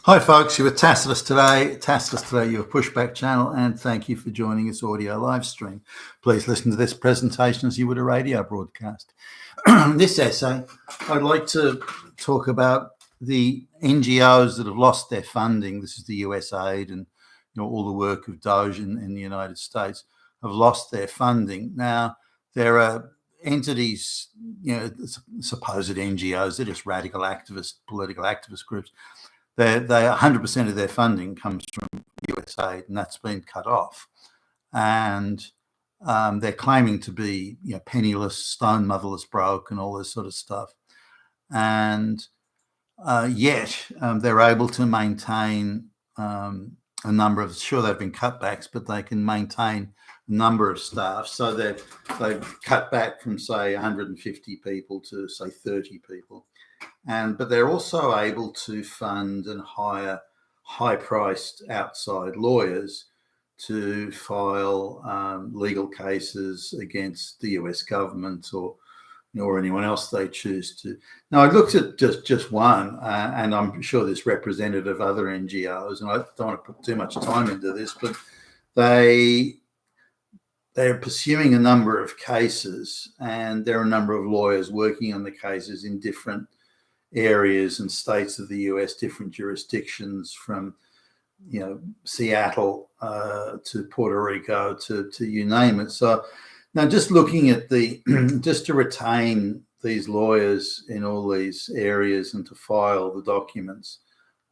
Hi folks, you were Tacitus today. Tacitus today, your pushback channel, and thank you for joining this audio live stream. Please listen to this presentation as you would a radio broadcast. This essay, I'd like to talk about the NGOs that have lost their funding. This is the USaid and all the work of Doge in the United States have lost their funding. Now, there are entities, supposed NGOs, they're just radical activist, political activist groups. They 100% of their funding comes from USaid, and that's been cut off. And they're claiming to be, penniless, stone motherless, broke, and all this sort of stuff. And yet they're able to maintain a number of. Sure, they've been cutbacks, but they can maintain a number of staff. So they've cut back from say 150 people to say 30 people. But they're also able to fund and hire high-priced outside lawyers to file legal cases against the US government or anyone else they choose to. Now, I looked at just one, and I'm sure there's representative of other NGOs, and I don't want to put too much time into this, but they're pursuing a number of cases, and there are a number of lawyers working on the cases in different areas and states of the US, different jurisdictions from, Seattle to Puerto Rico to you name it. So now just looking at just to retain these lawyers in all these areas and to file the documents,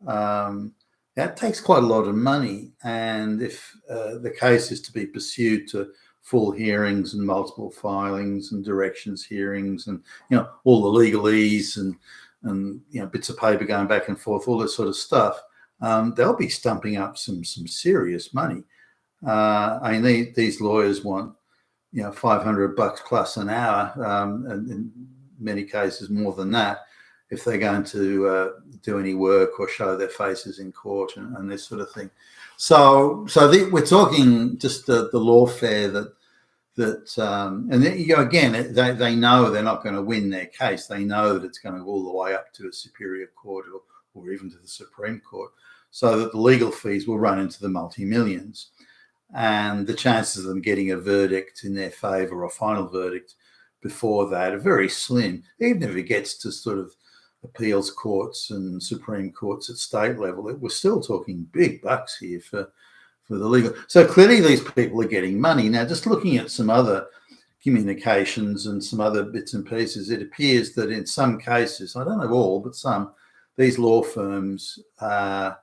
that takes quite a lot of money. And if the case is to be pursued to full hearings and multiple filings and directions hearings and, all the legalese and bits of paper going back and forth, all this sort of stuff, they'll be stumping up some serious money. I mean, these lawyers want, $500 plus an hour, and in many cases more than that, if they're going to do any work or show their faces in court and this sort of thing. So we're talking just the lawfare that and then, again, they know they're not going to win their case. They know that it's going to go all the way up to a superior court or even to the Supreme Court, so that the legal fees will run into the multi-millions. And the chances of them getting a verdict in their favor or final verdict before that are very slim. Even if it gets to sort of appeals courts and Supreme Courts at state level, we're still talking big bucks here for the legal. So clearly these people are getting money. Now, just looking at some other communications and some other bits and pieces, it appears that in some cases, I don't know all, but some, these law firms are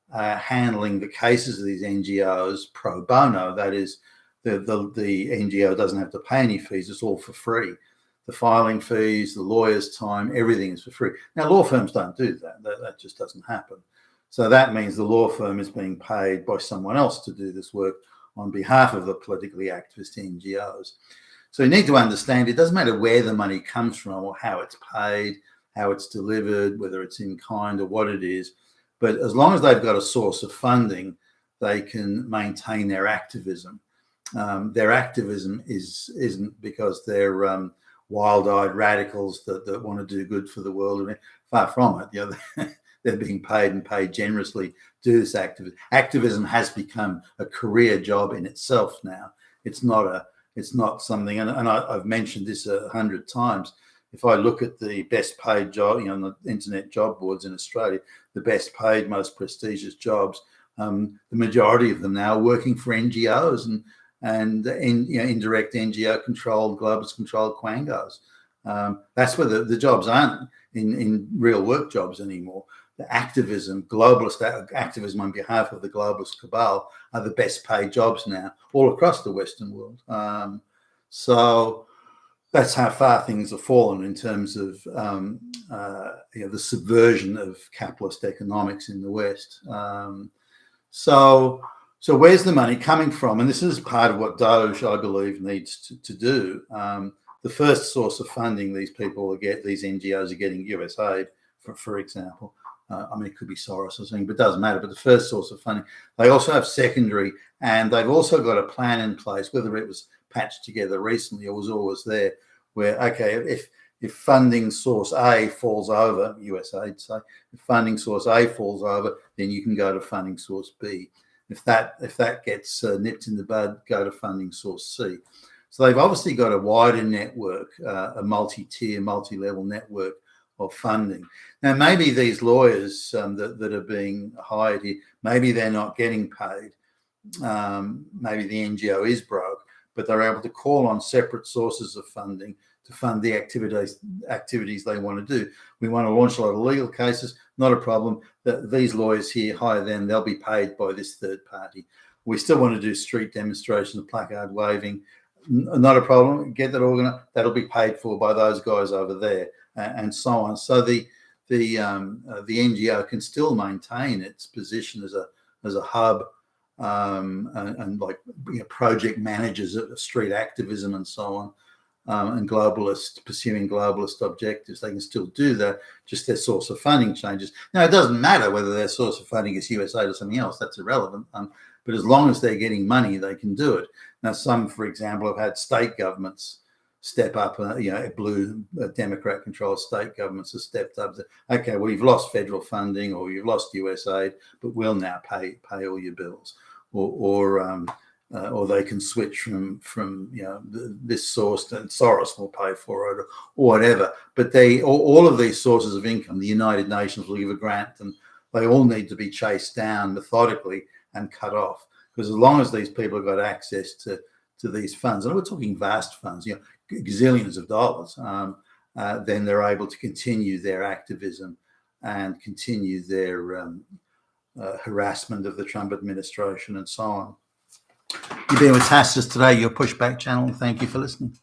handling the cases of these NGOs pro bono. That is, the NGO doesn't have to pay any fees. It's all for free. The filing fees, the lawyer's time, everything is for free. Now, law firms don't do that. That just doesn't happen. So that means the law firm is being paid by someone else to do this work on behalf of the politically activist NGOs. So you need to understand it doesn't matter where the money comes from or how it's paid, how it's delivered, whether it's in kind or what it is. But as long as they've got a source of funding, they can maintain their activism. Their activism isn't because they're wild-eyed radicals that want to do good for the world. Far from it. They're being paid and paid generously to do this activism. Activism has become a career job in itself now. It's not something, and I've mentioned this 100 times. If I look at the best paid job, on the internet job boards in Australia, the best paid, most prestigious jobs, the majority of them now are working for NGOs and indirect NGO controlled, globalist controlled quangos. That's where the jobs aren't in real work jobs anymore. The activism, globalist activism on behalf of the globalist cabal are the best paid jobs now all across the Western world. So that's how far things have fallen in terms of the subversion of capitalist economics in the West. So where's the money coming from? And this is part of what Doge, I believe, needs to do. The first source of funding these NGOs are getting USaid, for example. It could be Soros or something, but it doesn't matter. But the first source of funding, they also have secondary, and they've also got a plan in place, whether it was patched together recently or was always there, where, okay, if funding source A falls over, USaid say, if funding source A falls over, then you can go to funding source B. If that gets nipped in the bud, go to funding source C. So they've obviously got a wider network, a multi-tier, multi-level network of funding. Now, maybe these lawyers that are being hired here, maybe they're not getting paid. Maybe the NGO is broke, but they're able to call on separate sources of funding to fund the activities they want to do. We want to launch a lot of legal cases, not a problem. These lawyers here, hire them, they'll be paid by this third party. We still want to do street demonstrations, placard waving, not a problem. Get that organized. That'll be paid for by those guys over there, and so on. So the NGO can still maintain its position as a hub, and like, you know, project managers of street activism and so on, and pursuing globalist objectives. They can still do that. Just their source of funding changes. Now, it doesn't matter whether their source of funding is USaid or something else. That's irrelevant. But as long as they're getting money, they can do it. Now, some, for example, have had state governments step up. You know, blue Democrat-controlled state governments have stepped up. Okay, well, you've lost federal funding, or you've lost USaid, but we'll now pay all your bills, or they can switch from you know, this source, and Soros will pay for it, or whatever. But all of these sources of income, the United Nations will give a grant, and they all need to be chased down methodically and cut off, because as long as these people have got access to these funds, and we're talking vast funds, you know, gazillions of dollars, then they're able to continue their activism and continue their harassment of the Trump administration and so on. You've been with Tacitus today, your pushback channel. Thank you for listening.